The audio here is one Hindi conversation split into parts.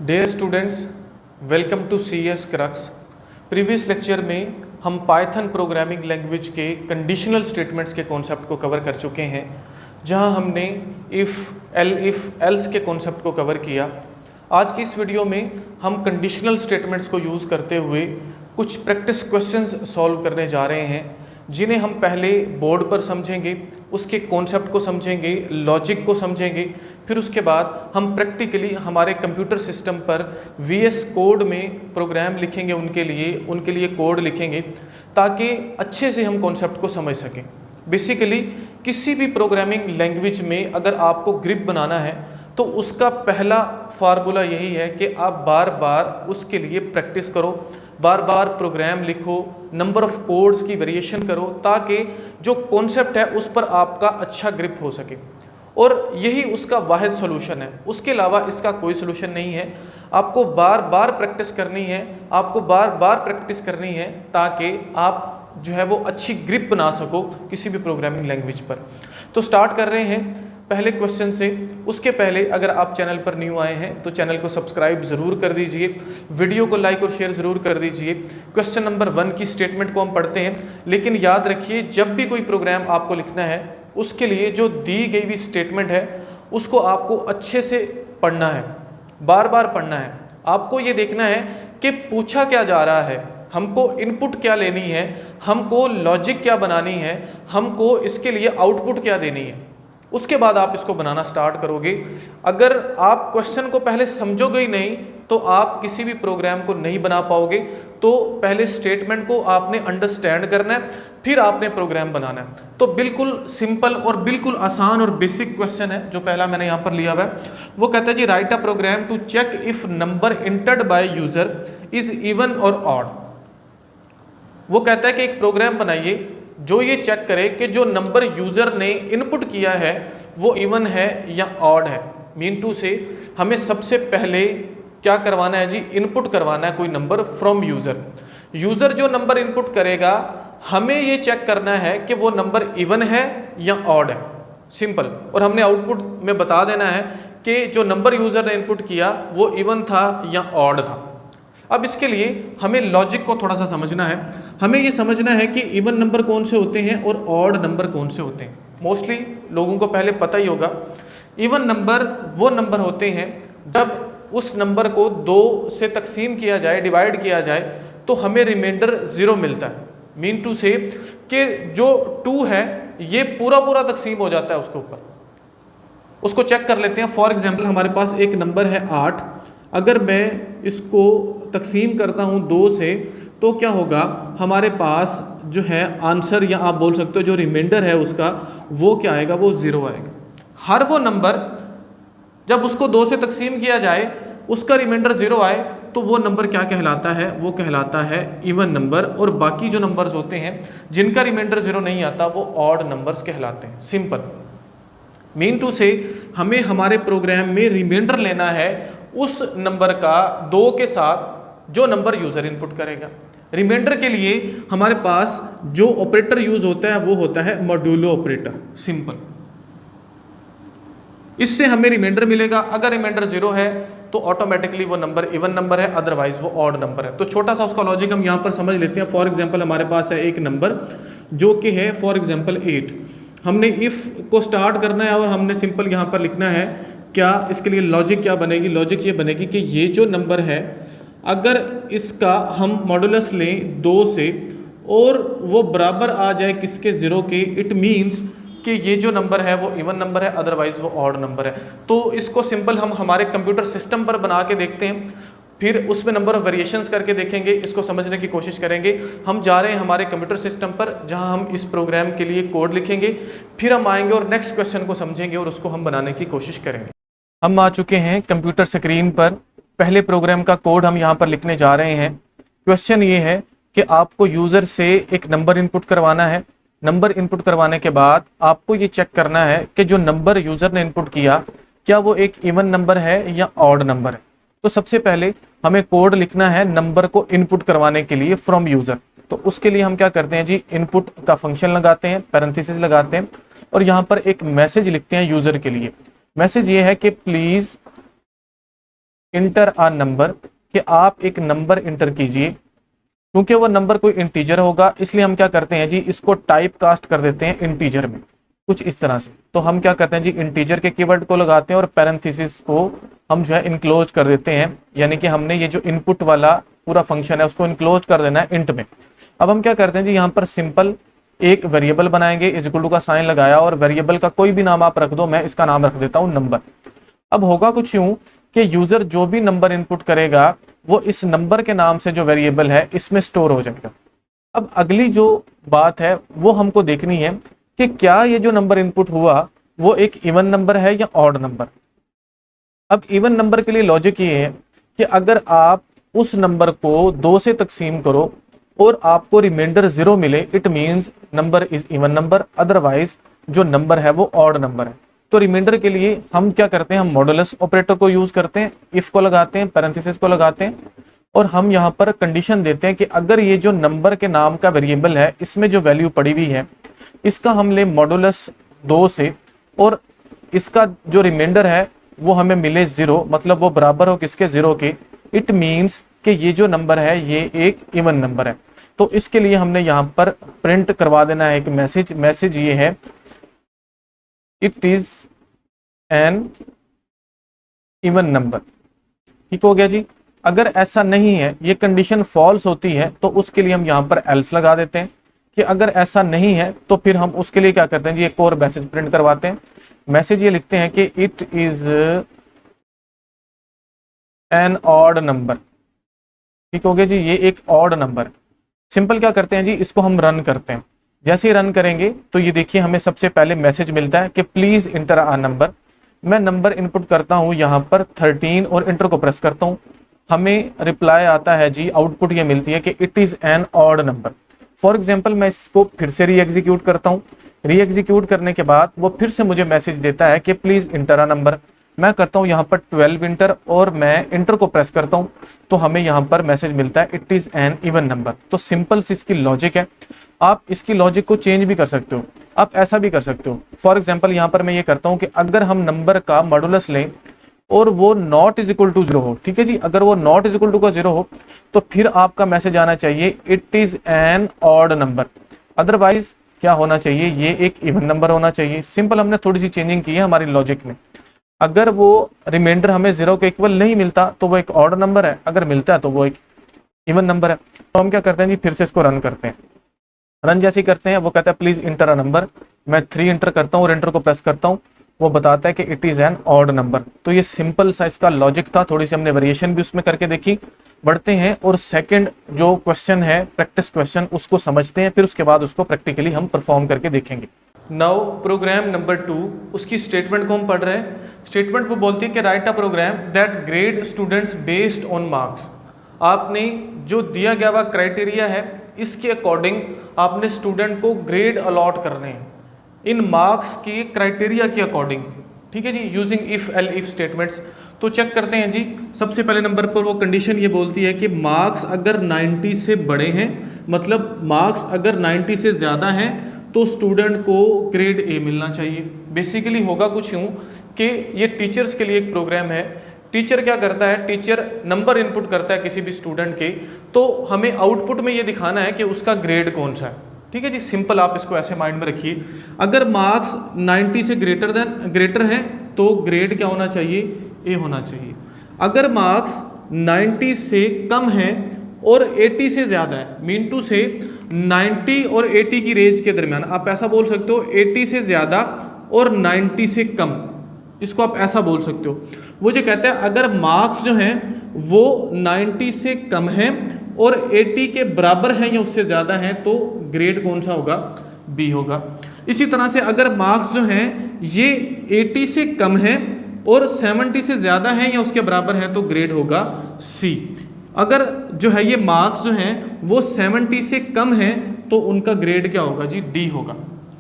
Dear students, welcome to CS crux. Previous lecture में हम पाइथन प्रोग्रामिंग लैंग्वेज के कंडीशनल स्टेटमेंट्स के कॉन्सेप्ट को कवर कर चुके हैं, जहां हमने इफ़ एल्स के कॉन्सेप्ट को कवर किया। आज की इस वीडियो में हम कंडीशनल स्टेटमेंट्स को यूज़ करते हुए कुछ प्रैक्टिस क्वेश्चंस सॉल्व करने जा रहे हैं, जिन्हें हम पहले बोर्ड पर समझेंगे, उसके कॉन्सेप्ट को समझेंगे, लॉजिक को समझेंगे, फिर उसके बाद हम प्रैक्टिकली हमारे कंप्यूटर सिस्टम पर VS कोड में प्रोग्राम लिखेंगे, उनके लिए कोड लिखेंगे, ताकि अच्छे से हम कॉन्सेप्ट को समझ सकें। बेसिकली किसी भी प्रोग्रामिंग लैंग्वेज में अगर आपको ग्रिप बनाना है तो उसका पहला फार्मूला यही है कि आप बार बार उसके लिए प्रैक्टिस करो, बार बार प्रोग्राम लिखो, नंबर ऑफ कोड्स की वेरिएशन करो, ताकि जो कॉन्सेप्ट है उस पर आपका अच्छा ग्रिप हो सके। और यही उसका वाहिद सॉल्यूशन है, उसके अलावा इसका कोई सॉल्यूशन नहीं है। आपको बार बार प्रैक्टिस करनी है, ताकि आप जो है वो अच्छी ग्रिप बना सको किसी भी प्रोग्रामिंग लैंग्वेज पर। तो स्टार्ट कर रहे हैं पहले क्वेश्चन से। उसके पहले अगर आप चैनल पर न्यू आए हैं तो चैनल को सब्सक्राइब ज़रूर कर दीजिए, वीडियो को लाइक और शेयर ज़रूर कर दीजिए। क्वेश्चन नंबर 1 की स्टेटमेंट को हम पढ़ते हैं, लेकिन याद रखिए जब भी कोई प्रोग्राम आपको लिखना है उसके लिए जो दी गई हुई स्टेटमेंट है उसको आपको अच्छे से पढ़ना है, बार बार पढ़ना है। आपको ये देखना है कि पूछा क्या जा रहा है, हमको इनपुट क्या लेनी है, हमको लॉजिक क्या बनानी है, हमको इसके लिए आउटपुट क्या देनी है। उसके बाद आप इसको बनाना स्टार्ट करोगे। अगर आप क्वेश्चन को पहले समझोगे ही नहीं तो आप किसी भी प्रोग्राम को नहीं बना पाओगे। तो पहले स्टेटमेंट को आपने अंडरस्टैंड करना है, फिर आपने प्रोग्राम बनाना है। तो बिल्कुल सिंपल और बिल्कुल आसान और बेसिक क्वेश्चन है जो पहला मैंने यहाँ पर लिया हुआ है। वो कहता है जी, write a program to check if number entered by user is even और ऑड। वो कहता है कि एक प्रोग्राम बनाइए जो ये चेक करे कि जो नंबर यूजर ने इनपुट किया है वो इवन है या ऑड है। मीन टू से हमें सबसे पहले क्या करवाना है जी, इनपुट करवाना है कोई नंबर फ्रॉम यूजर। यूजर जो नंबर इनपुट करेगा हमें ये चेक करना है कि वो नंबर इवन है या ऑड है, सिंपल। और हमने आउटपुट में बता देना है कि जो नंबर यूजर ने इनपुट किया वो इवन था या ऑड था। अब इसके लिए हमें लॉजिक को थोड़ा सा समझना है। हमें ये समझना है कि इवन नंबर कौन से होते हैं और ऑड नंबर कौन से होते हैं। मोस्टली लोगों को पहले पता ही होगा, इवन नंबर वो नंबर होते हैं जब उस नंबर को 2 से तकसीम किया जाए, डिवाइड किया जाए, तो हमें रिमाइंडर 0 मिलता है। मीन टू से कि जो 2 है ये पूरा तकसीम हो जाता है उसके ऊपर। उसको चेक कर लेते हैं। फॉर एग्जाम्पल हमारे पास एक नंबर है 8, अगर मैं इसको तकसीम करता हूँ 2 से तो क्या होगा, हमारे पास जो है आंसर, या आप बोल सकते हो जो रिमाइंडर है उसका वो क्या आएगा, वो 0 आएगा। हर वो नंबर जब उसको 2 से तकसीम किया जाए उसका रिमाइंडर 0 आए तो वो नंबर क्या कहलाता है, वो कहलाता है इवन नंबर। और बाकी जो नंबर्स होते हैं जिनका रिमाइंडर 0 नहीं आता वो ऑड नंबर्स कहलाते हैं। सिंपल। मीन टू से हमें हमारे प्रोग्राम में रिमाइंडर लेना है उस नंबर का 2 के साथ जो नंबर यूजर इनपुट करेगा। रिमाइंडर के लिए हमारे पास जो ऑपरेटर यूज होता है वो होता है मॉड्यूलो ऑपरेटर। सिंपल। इससे हमें रिमाइंडर मिलेगा। अगर रिमाइंडर 0 है तो ऑटोमेटिकली वो नंबर इवन नंबर है, अदरवाइज वो ऑड नंबर है। तो छोटा सा उसका लॉजिक हम यहाँ पर समझ लेते हैं। फॉर एग्जाम्पल हमारे पास है एक नंबर जो कि है फॉर एग्जाम्पल 8। हमने इफ को स्टार्ट करना है और हमने सिंपल यहाँ पर लिखना है क्या, इसके लिए लॉजिक क्या बनेगी, लॉजिक ये बनेगी कि ये जो नंबर है अगर इसका हम मॉडुलस लें 2 से और वो बराबर आ जाए किसके, 0 के, इट मीन्स कि ये जो नंबर है वो इवन नंबर है, अदरवाइज वो ऑड नंबर है। तो इसको सिंपल हम हमारे कंप्यूटर सिस्टम पर बना के देखते हैं, फिर उसमें नंबर ऑफ वेरिएशंस करके देखेंगे, इसको समझने की कोशिश करेंगे। हम जा रहे हैं हमारे कंप्यूटर सिस्टम पर जहां हम इस प्रोग्राम के लिए कोड लिखेंगे, फिर हम आएंगे और नेक्स्ट क्वेश्चन को समझेंगे और उसको हम बनाने की कोशिश करेंगे। हम आ चुके हैं कंप्यूटर स्क्रीन पर। पहले प्रोग्राम का कोड हम यहाँ पर लिखने जा रहे हैं। क्वेश्चन ये है कि आपको यूजर से एक नंबर इनपुट करवाना है। नंबर इनपुट करवाने के बाद आपको ये चेक करना है कि जो नंबर यूजर ने इनपुट किया क्या वो एक इवन नंबर है या ऑड नंबर है। तो सबसे पहले हमें कोड लिखना है नंबर को इनपुट करवाने के लिए फ्रॉम यूजर। तो उसके लिए हम क्या करते हैं जी, इनपुट का फंक्शन लगाते हैं, पैरेंथेसिस लगाते हैं और यहाँ पर एक मैसेज लिखते हैं यूजर के लिए। मैसेज ये है कि प्लीज इंटर अ नंबर, कि आप एक नंबर इंटर कीजिए। क्योंकि वो नंबर कोई इंटीजर होगा, इसलिए हम क्या करते हैं जी, इसको टाइप कास्ट कर देते हैं इंटीजर में, कुछ इस तरह से। तो हम क्या करते हैं जी, इंटीजर के कीवर्ड को लगाते हैं और पैरेंथेसिस को हम जो है इनक्लोज कर देते हैं, यानी कि हमने ये जो इनपुट वाला पूरा फंक्शन है उसको इनक्लोज कर देना है इंट में। अब हम क्या करते हैं जी, यहाँ पर सिंपल एक वेरिएबल बनाएंगे, इज इक्वल टू का साइन लगाया, और वेरिएबल का कोई भी नाम आप रख दो, मैं इसका नाम रख देता हूँ नंबर। अब होगा कुछ यूं कि यूजर जो भी नंबर इनपुट करेगा वो इस नंबर के नाम से जो वेरिएबल है इसमें स्टोर हो जाएगा। अब अगली जो बात है वो हमको देखनी है कि क्या ये जो नंबर इनपुट हुआ वो एक इवन नंबर है या ऑड नंबर। अब इवन नंबर के लिए लॉजिक ये है कि अगर आप उस नंबर को 2 से तकसीम करो और आपको रिमाइंडर 0 मिले, it means number is even number, otherwise जो नंबर है वो ऑड नंबर है। तो रिमाइंडर के लिए हम क्या करते हैं, हम मॉडुलस ऑपरेटर को यूज करते हैं, इफ को लगाते हैं, पैरेंथेसिस को लगाते हैं, और हम यहाँ पर कंडीशन देते हैं कि अगर ये जो नंबर के नाम का वेरिएबल है इसमें जो वैल्यू पड़ी हुई है इसका हम ले मॉडुलस 2 से, और इसका जो रिमाइंडर है वो हमें मिले 0, मतलब वो बराबर हो किसके, 0 के। इट मीन्स कि ये जो नंबर है ये एक इवन नंबर है। तो इसके लिए हमने यहाँ पर प्रिंट करवा देना है एक मैसेज ये है, it is an even number. ठीक हो गया जी। अगर ऐसा नहीं है, ये कंडीशन फॉल्स होती है, तो उसके लिए हम यहाँ पर एल्स लगा देते हैं कि अगर ऐसा नहीं है तो फिर हम उसके लिए क्या करते हैं जी, एक और मैसेज प्रिंट करवाते हैं। मैसेज ये लिखते हैं कि it is an odd number. ठीक हो गया जी, ये एक ऑड नंबर। सिंपल क्या करते हैं जी, इसको हम रन करते हैं। जैसे ही रन करेंगे तो ये देखिए हमें सबसे पहले मैसेज मिलता है कि प्लीज इंटर अ नंबर। मैं नंबर इनपुट करता हूं यहाँ पर 13 और इंटर को प्रेस करता हूं, हमें रिप्लाई आता है जी, आउटपुट ये मिलती है कि it is an odd number. For example मैं इसको फिर से री एग्जीक्यूट करता हूँ, री एग्जीक्यूट करने के बाद वो फिर से मुझे मैसेज देता है कि प्लीज इंटर अ नंबर। मैं करता हूँ यहाँ पर 12 इंटर और मैं इंटर को प्रेस करता हूँ, तो हमें यहाँ पर मैसेज मिलता है it is an even number. तो सिंपल सी इसकी लॉजिक है। आप इसकी लॉजिक को चेंज भी कर सकते हो, आप ऐसा भी कर सकते हो। फॉर एग्जाम्पल यहाँ पर मैं ये करता हूँ कि अगर हम नंबर का मॉडुलस लें और वो नॉट इज इक्वल टू 0 हो, ठीक है जी, अगर वो नॉट इज इक्वल टू का 0 हो तो फिर आपका मैसेज आना चाहिए it is an odd number, otherwise क्या होना चाहिए, ये एक इवन नंबर होना चाहिए। सिंपल हमने थोड़ी सी चेंजिंग की है हमारी लॉजिक में। अगर वो रिमाइंडर हमें 0 के इक्वल नहीं मिलता तो वो एक ऑड नंबर है, अगर मिलता है तो वो एक इवन नंबर है। तो हम क्या करते हैं जी, फिर से इसको रन करते हैं। रन जैसे ही करते हैं वो कहता है प्लीज इंटर अ नंबर, मैं 3 इंटर करता हूँ और इंटर को प्रेस करता हूँ, वो बताता है कि it is an odd number. तो ये सिंपल सा इसका लॉजिक था, थोड़ी सी हमने वेरिएशन भी उसमें करके देखी। बढ़ते हैं और सेकंड जो क्वेश्चन है प्रैक्टिस क्वेश्चन, उसको समझते हैं, फिर उसके बाद उसको प्रैक्टिकली हम परफॉर्म करके देखेंगे। नाउ प्रोग्राम नंबर 2, उसकी स्टेटमेंट को हम पढ़ रहे हैं। स्टेटमेंट वो बोलती है कि write a program that grade students based on marks. आपने जो दिया गया हुआ क्राइटेरिया है इसके अकॉर्डिंग आपने स्टूडेंट को ग्रेड अलॉट करने हैं इन मार्क्स के क्राइटेरिया के अकॉर्डिंग। ठीक है जी, using if elif statements. तो चेक करते हैं जी। सबसे पहले नंबर पर वो कंडीशन ये बोलती है कि मार्क्स अगर 90 से बड़े हैं, मतलब मार्क्स अगर 90 से ज़्यादा हैं तो स्टूडेंट को ग्रेड ए मिलना चाहिए। बेसिकली होगा कुछ यूँ कि ये टीचर्स के लिए एक प्रोग्राम है। टीचर क्या करता है, टीचर नंबर इनपुट करता है किसी भी स्टूडेंट के, तो हमें आउटपुट में ये दिखाना है कि उसका ग्रेड कौन सा है। ठीक है जी, सिंपल आप इसको ऐसे माइंड में रखिए। अगर मार्क्स 90 से ग्रेटर हैं तो ग्रेड क्या होना चाहिए, ए होना चाहिए। अगर मार्क्स 90 से कम हैं और 80 से ज़्यादा है, मीन टू से 90 और 80 की रेंज के दरमियान, आप ऐसा बोल सकते हो 80 से ज़्यादा और 90 से कम, इसको आप ऐसा बोल सकते हो। वो जो कहता है अगर मार्क्स जो हैं वो 90 से कम हैं और 80 के बराबर हैं या उससे ज़्यादा हैं तो ग्रेड कौन सा होगा, बी होगा। इसी तरह से अगर मार्क्स जो हैं ये 80 से कम हैं और 70 से ज़्यादा हैं या उसके बराबर हैं तो ग्रेड होगा सी। अगर जो है ये मार्क्स जो हैं वो 70 से कम हैं तो उनका ग्रेड क्या होगा जी, डी होगा।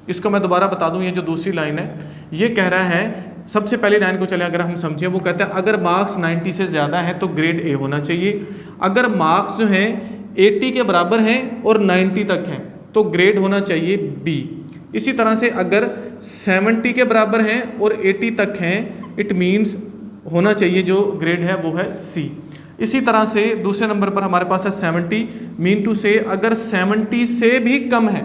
इसको मैं दोबारा बता दूं, ये जो दूसरी लाइन है ये कह रहा है, सबसे पहली लाइन को चले अगर हम समझें, वो कहता है अगर मार्क्स 90 से ज़्यादा है तो ग्रेड ए होना चाहिए। अगर मार्क्स जो हैं 80 के बराबर हैं और 90 तक हैं तो ग्रेड होना चाहिए बी। इसी तरह से अगर 70 के बराबर हैं और 80 तक हैं, इट मीन्स होना चाहिए जो ग्रेड है वो है सी। इसी तरह से दूसरे नंबर पर हमारे पास है 70, मीन टू से अगर 70 से भी कम है,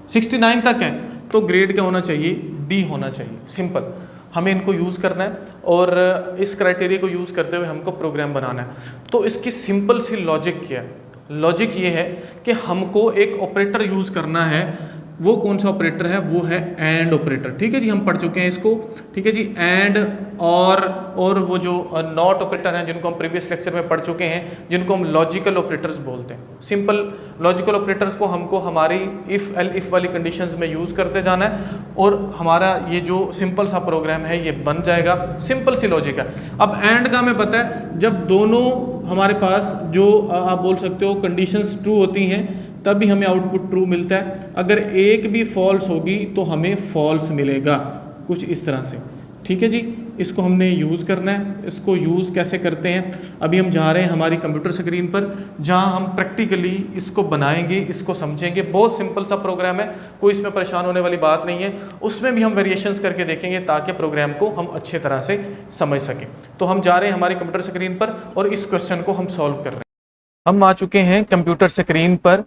69 तक है, तो ग्रेड क्या होना चाहिए, डी होना चाहिए। सिंपल, हमें इनको यूज़ करना है और इस क्राइटेरिया को यूज़ करते हुए हमको प्रोग्राम बनाना है। तो इसकी सिंपल सी लॉजिक क्या है, लॉजिक ये है कि हमको एक ऑपरेटर यूज़ करना है। वो कौन सा ऑपरेटर है, वो है एंड ऑपरेटर। ठीक है जी, हम पढ़ चुके हैं इसको। ठीक है जी, एंड और वो जो नॉट ऑपरेटर हैं जिनको हम प्रीवियस लेक्चर में पढ़ चुके हैं, जिनको हम लॉजिकल ऑपरेटर्स बोलते हैं। सिंपल लॉजिकल ऑपरेटर्स को हमको हमारी इफ़ एल इफ़ वाली कंडीशंस में यूज़ करते जाना है और हमारा ये जो सिंपल सा प्रोग्राम है ये बन जाएगा। सिंपल सी लॉजिक है। अब एंड का हमें पता है, जब दोनों हमारे पास जो आप बोल सकते हो कंडीशंस ट्रू होती हैं तभी हमें आउटपुट ट्रू मिलता है। अगर एक भी फॉल्स होगी तो हमें फॉल्स मिलेगा, कुछ इस तरह से। ठीक है जी, इसको हमने यूज़ करना है। इसको यूज़ कैसे करते हैं, अभी हम जा रहे हैं हमारी कंप्यूटर स्क्रीन पर, जहां हम प्रैक्टिकली इसको बनाएंगे, इसको समझेंगे। बहुत सिंपल सा प्रोग्राम है, कोई इसमें परेशान होने वाली बात नहीं है। उसमें भी हम वेरिएशंस करके देखेंगे ताकि प्रोग्राम को हम अच्छे तरह से समझ सकें। तो हम जा रहे हैं हमारी कंप्यूटर स्क्रीन पर और इस क्वेश्चन को हम सॉल्व कर रहे हैं। हम आ चुके हैं कंप्यूटर स्क्रीन पर।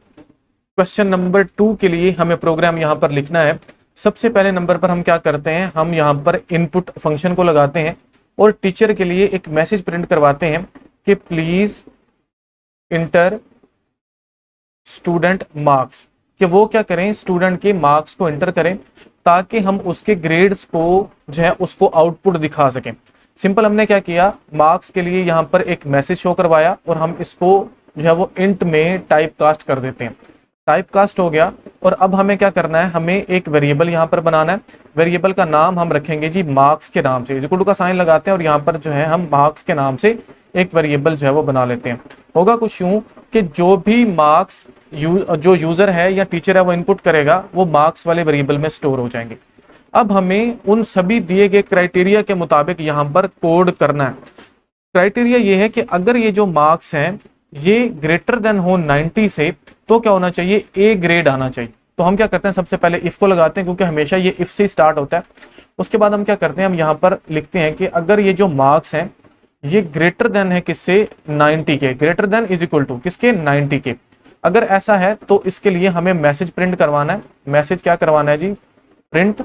क्वेश्चन नंबर 2 के लिए हमें प्रोग्राम यहाँ पर लिखना है। सबसे पहले नंबर पर हम क्या करते हैं, हम यहाँ पर इनपुट फंक्शन को लगाते हैं और टीचर के लिए एक मैसेज प्रिंट करवाते हैं कि प्लीज इंटर स्टूडेंट मार्क्स, कि वो क्या करें, स्टूडेंट के मार्क्स को इंटर करें ताकि हम उसके ग्रेड्स को जो है उसको आउटपुट दिखा सकें। सिंपल, हमने क्या किया, मार्क्स के लिए यहाँ पर एक मैसेज शो करवाया और हम इसको जो है वो इंट में टाइप कास्ट कर देते हैं। टाइप कास्ट हो गया और अब हमें क्या करना है, हमें एक वेरिएबल यहाँ पर बनाना है। वेरिएबल का नाम हम रखेंगे जी मार्क्स के नाम से, इक्वल टू का साइन लगाते हैं और यहाँ पर जो है हम मार्क्स के नाम से एक वेरिएबल जो है वो बना लेते हैं। होगा कुछ यूं कि जो भी मार्क्स जो यूजर है या टीचर है वो इनपुट करेगा वो मार्क्स वाले वेरिएबल में स्टोर हो जाएंगे। अब हमें उन सभी दिए गए क्राइटेरिया के मुताबिक यहाँ पर कोड करना है। क्राइटेरिया ये है कि अगर ये जो मार्क्स हैं ये ग्रेटर देन हो 90 से, तो क्या होना चाहिए, ए ग्रेड आना चाहिए। तो हम क्या करते हैं, सबसे पहले इफ को लगाते हैं क्योंकि हमेशा ये इफ से स्टार्ट होता है। उसके बाद हम क्या करते हैं, हम यहाँ पर लिखते हैं कि अगर ये जो मार्क्स हैं ये ग्रेटर देन है किससे, 90 के। Greater than is equal to किसके, 90 के। अगर ऐसा है तो इसके लिए हमें मैसेज प्रिंट करवाना है। मैसेज क्या करवाना है जी, प्रिंट,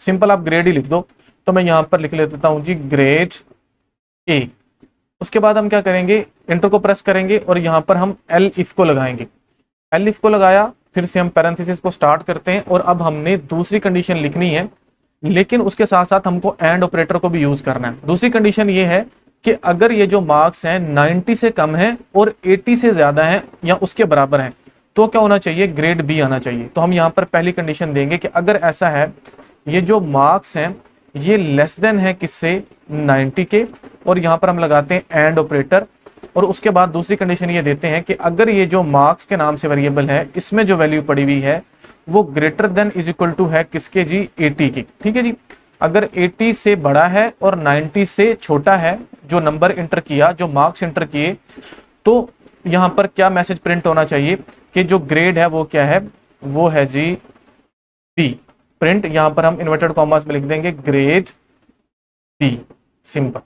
सिंपल आप ग्रेड ही लिख दो। तो मैं यहाँ पर लिख लेता हूँ जी ग्रेड ए। उसके बाद हम क्या करेंगे, इंटर को प्रेस करेंगे और यहाँ पर हम एल इफ को लगाएंगे। एल इफ को लगाया, फिर से हम पैरेंथेसिस को स्टार्ट करते हैं और अब हमने दूसरी कंडीशन लिखनी है, लेकिन उसके साथ साथ हमको एंड ऑपरेटर को भी यूज करना है। दूसरी कंडीशन ये है कि अगर ये जो मार्क्स हैं 90 से कम है और 80 से ज्यादा है या उसके बराबर है, तो क्या होना चाहिए, ग्रेड बी आना चाहिए। तो हम यहाँ पर पहली कंडीशन देंगे कि अगर ऐसा है, ये जो मार्क्स हैं ये लेस देन है किससे, 90 के, और यहाँ पर हम लगाते हैं एंड ऑपरेटर। और उसके बाद दूसरी कंडीशन ये देते हैं कि अगर ये जो मार्क्स के नाम से वेरिएबल है इसमें जो वैल्यू पड़ी हुई है वो greater than is equal to है किसके जी, 80 की। ठीक है जी, अगर 80 से बड़ा है और 90 से छोटा है जो नंबर इंटर किया, जो मार्क्स इंटर किए, तो यहाँ पर क्या मैसेज प्रिंट होना चाहिए कि जो ग्रेड है वो क्या है, वो है जी बी। प्रिंट यहाँ पर हम इन्वर्टेड कॉमास में लिख देंगे ग्रेड बी। सिंपल,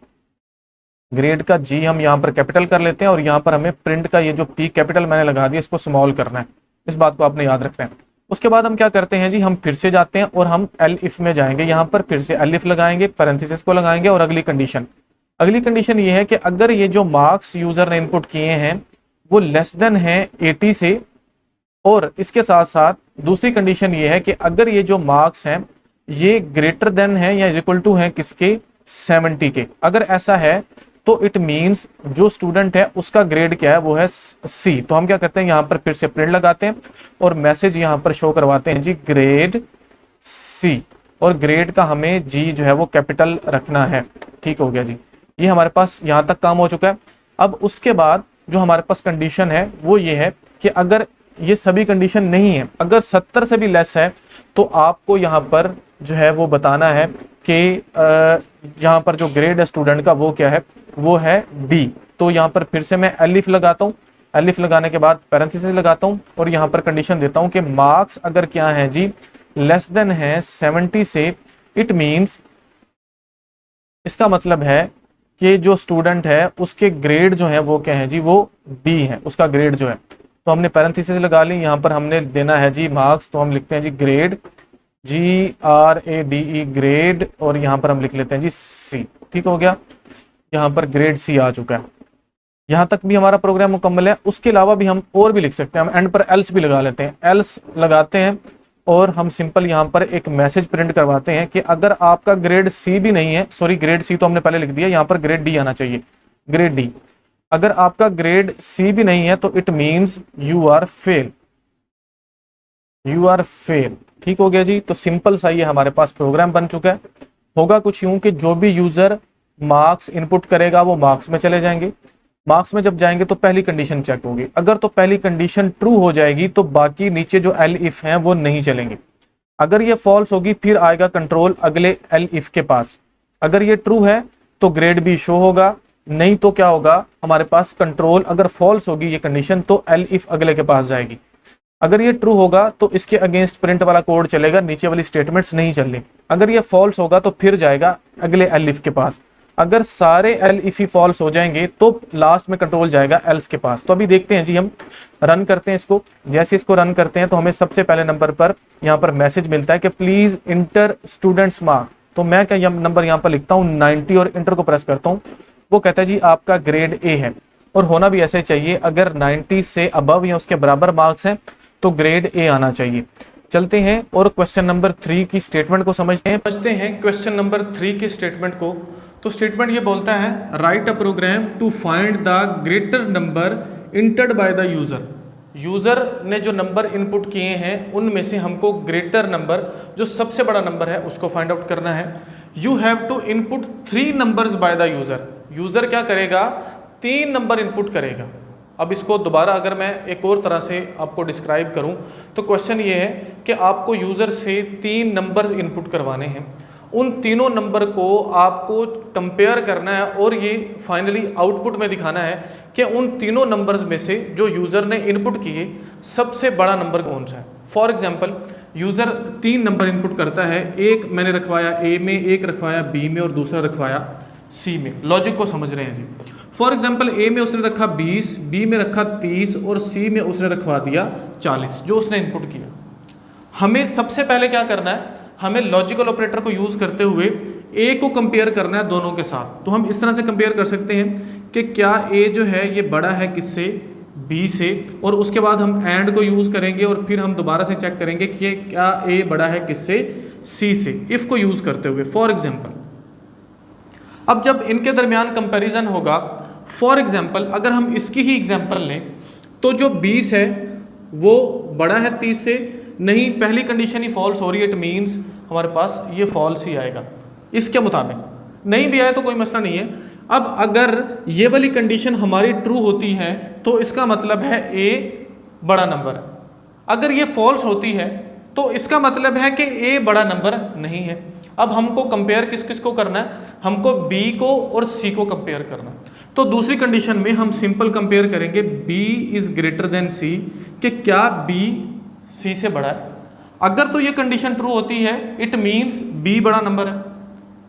ग्रेड का जी हम यहाँ पर कैपिटल कर लेते हैं और यहाँ पर हमें प्रिंट का ये जो पी कैपिटल मैंने लगा दिया इसको स्मॉल करना है। इस बात को आपने याद रखना है। उसके बाद हम क्या करते हैं जी, हम फिर से जाते हैं और हम एल इफ में जाएंगे। यहाँ पर फिर से एल इफ लगाएंगे, पैरेंथेसिस को लगाएंगे और अगली कंडीशन ये है कि अगर ये जो मार्क्स यूजर ने इनपुट किए हैं वो लेस देन है 80 से, और इसके साथ साथ दूसरी कंडीशन ये है कि अगर ये जो मार्क्स हैं ये ग्रेटर देन है या इज इक्वल टू है किसके, 70 के। अगर ऐसा है तो इट मींस जो स्टूडेंट है उसका ग्रेड क्या है, वो है सी। तो हम क्या करते हैं, यहाँ पर फिर से प्रिंट लगाते हैं और मैसेज यहाँ पर शो करवाते हैं जी ग्रेड सी, और ग्रेड का हमें जी जो है वो कैपिटल रखना है। ठीक हो गया जी, ये हमारे पास यहाँ तक काम हो चुका है। अब उसके बाद जो हमारे पास कंडीशन है वो ये है कि अगर ये सभी कंडीशन नहीं है, अगर 70 से भी लेस है, तो आपको यहाँ पर जो है वो बताना है कि यहाँ पर जो ग्रेड है स्टूडेंट का वो क्या है, वो है डी। तो यहाँ पर फिर से मैं एलिफ लगाता हूँ, एलिफ लगाने के बाद पैरेंथेसिस लगाता हूँ और यहाँ पर कंडीशन देता हूँ कि मार्क्स अगर क्या है जी, लेस देन है 70 से, इट मीन्स इसका मतलब है कि जो स्टूडेंट है उसके ग्रेड जो है वो क्या है जी, वो डी है, उसका ग्रेड जो है। तो हमने पैरेंथेसिस लगा ली, यहाँ पर हमने देना है जी मार्क्स, तो हम लिखते हैं जी ग्रेड, GRADE ग्रेड, और यहाँ पर हम लिख लेते हैं जी सी। ठीक हो गया, यहाँ पर ग्रेड सी आ चुका है। यहाँ तक भी हमारा प्रोग्राम मुकम्मल है। उसके अलावा भी हम और भी लिख सकते हैं, हम एंड पर एल्स भी लगा लेते हैं, एल्स लगाते हैं और हम सिंपल यहाँ पर एक मैसेज प्रिंट करवाते हैं कि अगर आपका ग्रेड सी भी नहीं है, सॉरी ग्रेड सी तो हमने पहले लिख दिया, यहाँ पर ग्रेड डी आना चाहिए, ग्रेड डी। अगर आपका ग्रेड सी भी नहीं है तो it means you are fail, you are fail. ठीक हो गया जी। तो सिंपल सा ये हमारे पास प्रोग्राम बन चुका है। होगा कुछ यूं कि जो भी यूजर मार्क्स इनपुट करेगा वो मार्क्स में चले जाएंगे, मार्क्स में जब जाएंगे तो पहली कंडीशन चेक होगी, अगर तो पहली कंडीशन ट्रू हो जाएगी तो बाकी नीचे जो एल इफ हैं वो नहीं चलेंगे। अगर ये फॉल्स होगी फिर आएगा कंट्रोल अगले एल इफ के पास। अगर ये ट्रू है तो ग्रेड बी शो होगा, नहीं तो क्या होगा हमारे पास कंट्रोल, अगर फॉल्स होगी ये कंडीशन तो एल इफ अगले के पास जाएगी। अगर ये ट्रू होगा तो इसके अगेंस्ट प्रिंट वाला कोड चलेगा, नीचे वाली स्टेटमेंट्स नहीं चलनी। अगर ये फॉल्स होगा तो फिर जाएगा अगले एल इफ के पास। अगर सारे एल इफ ही फॉल्स हो जाएंगे तो लास्ट में कंट्रोल जाएगा एल्स के पास। तो अभी देखते हैं जी, हम रन करते हैं इसको। जैसे इसको रन करते हैं तो हमें सबसे पहले नंबर पर यहाँ पर मैसेज मिलता है कि प्लीज इंटर स्टूडेंट्स मार्क। तो मैं क्या नंबर यहाँ पर लिखता हूँ 90 और इंटर को प्रेस करता हूँ। वो कहता है जी आपका ग्रेड ए है, और होना भी ऐसे चाहिए, अगर 90 से अबव या उसके बराबर मार्क्स हैं तो ग्रेड ए आना चाहिए। चलते हैं और क्वेश्चन नंबर 3 की स्टेटमेंट को समझते हैं क्वेश्चन नंबर 3 की स्टेटमेंट को। तो स्टेटमेंट ये बोलता है write a program to find the greater number entered by the user. User ने जो नंबर इनपुट किए हैं उनमें से हमको ग्रेटर नंबर, जो सबसे बड़ा नंबर है, उसको फाइंड आउट करना है। You have to input 3 numbers by the user. User क्या करेगा, 3 नंबर इनपुट करेगा। अब इसको दोबारा अगर मैं एक और तरह से आपको डिस्क्राइब करूं तो क्वेश्चन ये है कि आपको यूज़र से 3 नंबर्स इनपुट करवाने हैं। उन तीनों नंबर को आपको कंपेयर करना है और ये फाइनली आउटपुट में दिखाना है कि उन तीनों नंबर्स में से जो यूज़र ने इनपुट किए सबसे बड़ा नंबर कौन सा है। For example user 3 number input करता है, एक मैंने रखवाया ए में, एक रखवाया बी में और दूसरा रखवाया सी में। लॉजिक को समझ रहे हैं जी। फॉर एग्जाम्पल ए में उसने रखा 20, बी में रखा 30 और सी में उसने रखवा दिया 40, जो उसने इनपुट किया। हमें सबसे पहले क्या करना है, हमें लॉजिकल ऑपरेटर को यूज करते हुए ए को कंपेयर करना है दोनों के साथ। तो हम इस तरह से कंपेयर कर सकते हैं कि क्या ए जो है ये बड़ा है किससे, बी से, और उसके बाद हम एंड को यूज करेंगे और फिर हम दोबारा से चेक करेंगे कि क्या ए बड़ा है किससे, सी से, इफ को यूज करते हुए। फॉर एग्जाम्पल अब जब इनके दरमियान कंपैरिजन होगा, फॉर एग्जाम्पल अगर हम इसकी ही एग्जाम्पल लें तो जो 20 है वो बड़ा है 30 से, नहीं पहली कंडीशन ही फॉल्स हो रही है, इट मीन्स हमारे पास ये फॉल्स ही आएगा इसके मुताबिक। नहीं भी आए तो कोई मसला नहीं है। अब अगर ये वाली कंडीशन हमारी ट्रू होती है तो इसका मतलब है ए बड़ा नंबर है। अगर ये फॉल्स होती है तो इसका मतलब है कि ए बड़ा नंबर नहीं है। अब हमको कंपेयर किस किस को करना है, हमको बी को और सी को कंपेयर करना है। तो दूसरी कंडीशन में हम सिंपल कंपेयर करेंगे बी इज ग्रेटर देन सी, कि क्या बी सी से बड़ा है। अगर तो ये कंडीशन ट्रू होती है इट मीन्स बी बड़ा नंबर है।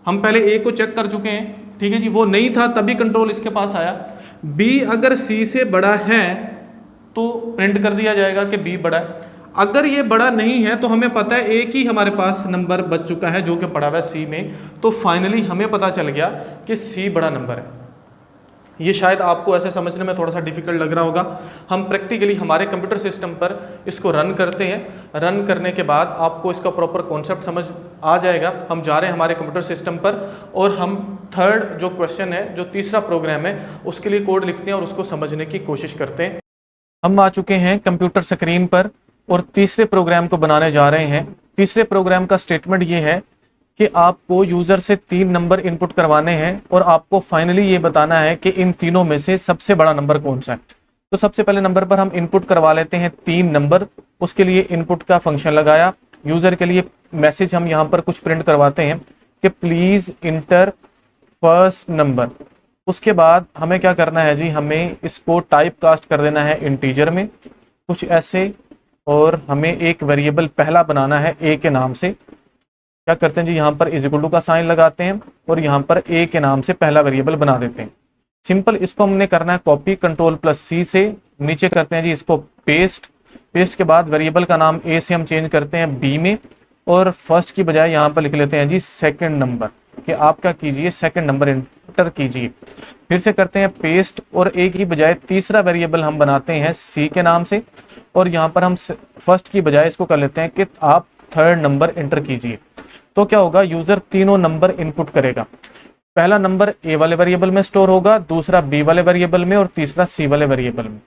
हम पहले ए को चेक कर चुके हैं, ठीक है जी, वो नहीं था तभी कंट्रोल इसके पास आया। बी अगर सी से बड़ा है तो प्रिंट कर दिया जाएगा कि बी बड़ा है। अगर ये बड़ा नहीं है तो हमें पता है एक ही हमारे पास नंबर बच चुका है जो कि पड़ा हुआ है सी में, तो फाइनली हमें पता चल गया कि सी बड़ा नंबर है। ये शायद आपको ऐसे समझने में थोड़ा सा डिफिकल्ट लग रहा होगा। हम प्रैक्टिकली हमारे कंप्यूटर सिस्टम पर इसको रन करते हैं, रन करने के बाद आपको इसका प्रॉपर कॉन्सेप्ट समझ आ जाएगा। हम जा रहे हैं हमारे कंप्यूटर सिस्टम पर और हम थर्ड जो क्वेश्चन है, जो तीसरा प्रोग्राम है, उसके लिए कोड लिखते हैं और उसको समझने की कोशिश करते हैं। हम आ चुके हैं कंप्यूटर स्क्रीन पर और तीसरे प्रोग्राम को बनाने जा रहे हैं। तीसरे प्रोग्राम का स्टेटमेंट ये है कि आपको यूजर से 3 नंबर इनपुट करवाने हैं और आपको फाइनली ये बताना है कि इन तीनों में से सबसे बड़ा नंबर कौन सा है। तो सबसे पहले नंबर पर हम इनपुट करवा लेते हैं 3 नंबर। उसके लिए इनपुट का फंक्शन लगाया। यूजर के लिए मैसेज हम यहाँ पर कुछ प्रिंट करवाते हैं कि प्लीज इंटर फर्स्ट नंबर। उसके बाद हमें क्या करना है जी, हमें इसको टाइप कास्ट कर देना है इंटीजर में कुछ ऐसे, और हमें एक वेरिएबल पहला बनाना है ए के नाम से। क्या करते हैं जी, यहाँ पर इज इक्वल टू का साइन लगाते हैं और यहाँ पर ए के नाम से पहला वेरिएबल बना देते हैं। सिंपल, इसको हमने करना है कॉपी, कंट्रोल प्लस सी से नीचे करते हैं जी इसको पेस्ट। पेस्ट के बाद वेरिएबल का नाम ए से हम चेंज करते हैं बी में, और फर्स्ट की बजाय यहाँ पर लिख लेते हैं जी सेकंड नंबर, कि आप क्या कीजिए सेकंड नंबर इंटर कीजिए। फिर से करते हैं पेस्ट और ए की बजाय तीसरा वेरिएबल हम बनाते हैं सी के नाम से, और यहाँ पर हम फर्स्ट की बजाय इसको कर लेते हैं कि आप थर्ड नंबर इंटर कीजिए। तो क्या होगा, यूजर तीनों नंबर इनपुट करेगा। पहला नंबर ए वाले वेरिएबल में स्टोर होगा, दूसरा बी वाले वेरिएबल में और तीसरा सी वाले वेरिएबल में।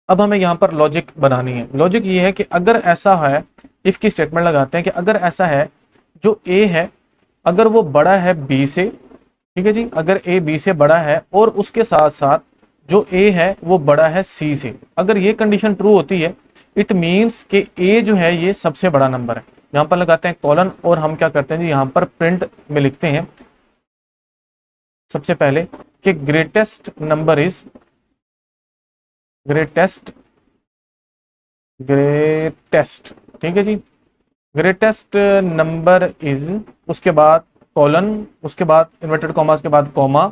अब हमें यहाँ पर लॉजिक बनानी है। लॉजिक ये है कि अगर ऐसा है, इफ की स्टेटमेंट लगाते हैं कि अगर ऐसा है जो ए है अगर वो बड़ा है बी से, ठीक है जी, अगर ए बी से बड़ा है और उसके साथ साथ जो ए है वो बड़ा है सी से, अगर ये कंडीशन ट्रू होती है इट मीन्स कि ए जो है ये सबसे बड़ा नंबर है। यहाँ पर लगाते हैं कॉलन और हम क्या करते हैं जी, यहाँ पर प्रिंट में लिखते हैं सबसे पहले कि ग्रेटेस्ट नंबर इज ग्रेटेस्ट, ठीक है जी, ग्रेटेस्ट नंबर इज, उसके बाद कॉलन, उसके बाद इन्वर्टेड कॉमास के बाद कॉमा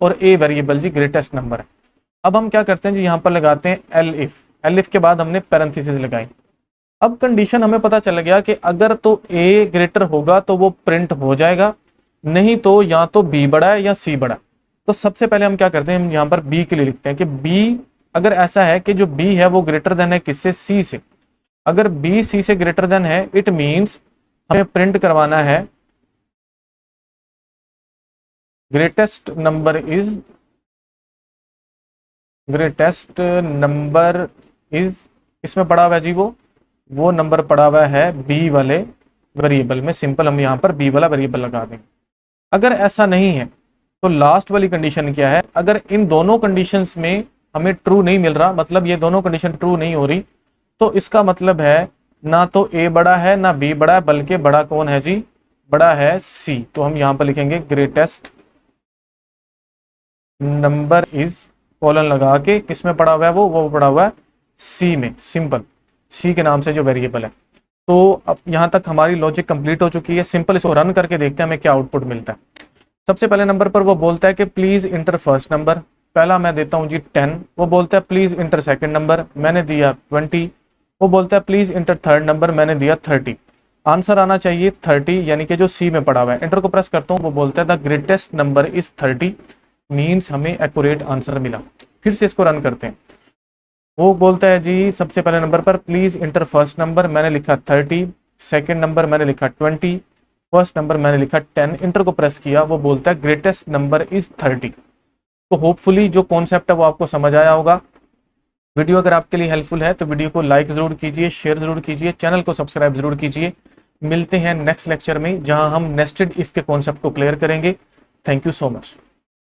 और a variable G greatest number है। अब हम क्या करते हैं जी, यहाँ पर लगाते हैं एल इफ के बाद हमने पैरेंथेसिस लगाई। अब कंडीशन हमें पता चल गया कि अगर तो ए ग्रेटर होगा तो वो प्रिंट हो जाएगा, नहीं तो या तो बी बड़ा है या सी बड़ा। तो सबसे पहले हम क्या करते हैं, हम यहाँ पर बी के लिए लिखते हैं कि बी अगर ऐसा है कि जो बी है वो ग्रेटर देन है किससे, सी से। अगर बी सी से ग्रेटर देन है इट मीन्स हमें प्रिंट करवाना है greatest number is, greatest number is, इसमें पड़ा हुआ है जी वो नंबर पड़ा हुआ है बी वाले वेरिएबल में। सिंपल हम यहाँ पर बी वाला वेरिएबल लगा देंगे। अगर ऐसा नहीं है तो लास्ट वाली कंडीशन क्या है, अगर इन दोनों कंडीशंस में हमें ट्रू नहीं मिल रहा, मतलब ये दोनों कंडीशन ट्रू नहीं हो रही, तो इसका मतलब है ना तो ए बड़ा है ना बी बड़ा है, बल्कि बड़ा कौन है जी, बड़ा है सी। तो हम यहाँ पर लिखेंगे ग्रेटेस्ट नंबर इज, कॉलन लगा के किसमें पड़ा हुआ है वो पड़ा हुआ है सी में, सिंपल सी के नाम से जो वेरिएबल है। तो अब यहाँ तक हमारी लॉजिक कंप्लीट हो चुकी है। सिंपल इसको रन करके देखते हैं हमें क्या आउटपुट मिलता है। सबसे पहले नंबर पर वो बोलता है कि प्लीज इंटर फर्स्ट नंबर, पहला मैं देता हूँ जी 10। वो बोलता है प्लीज इंटर सेकंड नंबर, मैंने दिया 20। वो बोलता है प्लीज इंटर थर्ड नंबर, मैंने दिया 30। आंसर आना चाहिए 30, यानी कि जो सी में पड़ा हुआ है। इंटर को प्रेस करता हूँ, वो बोलता है the greatest number is 30, means हमें एक्यूरेट आंसर मिला। फिर से इसको रन करते हैं। वो बोलता है जी सबसे पहले नंबर पर प्लीज इंटर फर्स्ट नंबर, मैंने लिखा 30, सेकंड नंबर मैंने लिखा 20, फर्स्ट नंबर मैंने लिखा 10। इंटर को प्रेस किया, वो बोलता है ग्रेटेस्ट नंबर इज 30। तो होपफुली जो कॉन्सेप्ट है वो आपको समझ आया होगा। वीडियो अगर आपके लिए हेल्पफुल है तो वीडियो को लाइक जरूर कीजिए, शेयर जरूर कीजिए, चैनल को सब्सक्राइब जरूर कीजिए। मिलते हैं नेक्स्ट लेक्चर में जहां हम नेस्टेड इफ के कॉन्सेप्ट को क्लियर करेंगे। Thank you so much.